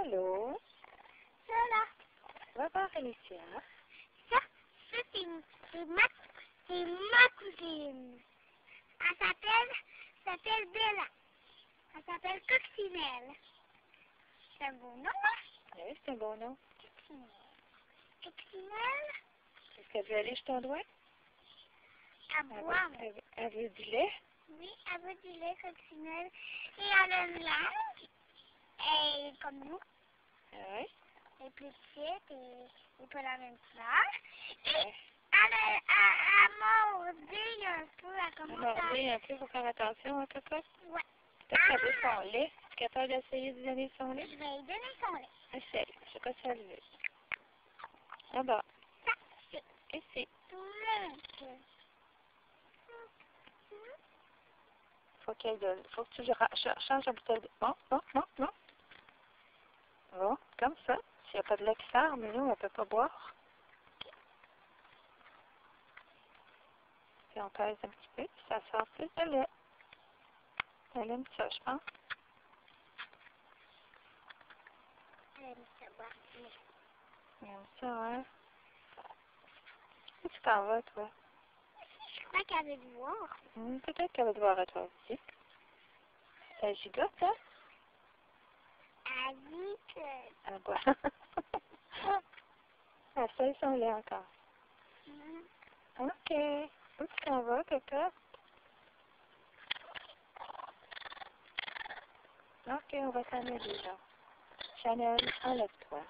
Allô? Ça là. Va voir Alicia. Ça, c'est ma cousine. Elle s'appelle Bella. Elle s'appelle Coccinelle. C'est un beau nom, hein? Oui, c'est un bon nom. Coccinelle. Coccinelle. Est-ce qu'elle veut aller chez ton doigt? À boire. Elle veut du lait? Oui, elle veut du lait, Coccinelle. Et elle a une langue. Elle est comme nous. Oui. Elle est plus petite et pas la même couleur. Et elle mordu un peu. Elle commence à... Mordu un peu pour faire attention, hein, papa? Ouais. Peut-être qu'elle veut son lait. Tu es capable d'essayer de donner son lait? Je vais lui donner son lait. Essaye. Je sais pas si elle veut. Là-bas. Ça, c'est Ici. tout. Faut qu'elle donne. Faut que tu changes la bouteille de... Bon. Bon, comme ça. S'il n'y a pas de lait qui sort, mais nous, on ne peut pas boire. Puis on pèse un petit peu, puis ça sort plus de lait. Elle aime ça, je pense. Elle aime ça boire du lait. Elle aime ça, hein? Où tu t'en vas, toi? Je crois qu'elle veut le voir. Peut-être qu'elle va te voir à toi aussi. Elle gigote, hein? Elle dit que... Elle boit. Elle fait son lait encore. OK. Où tu t'en vas, papa? OK, on va t'en aider, là. Chanel, enlève-toi.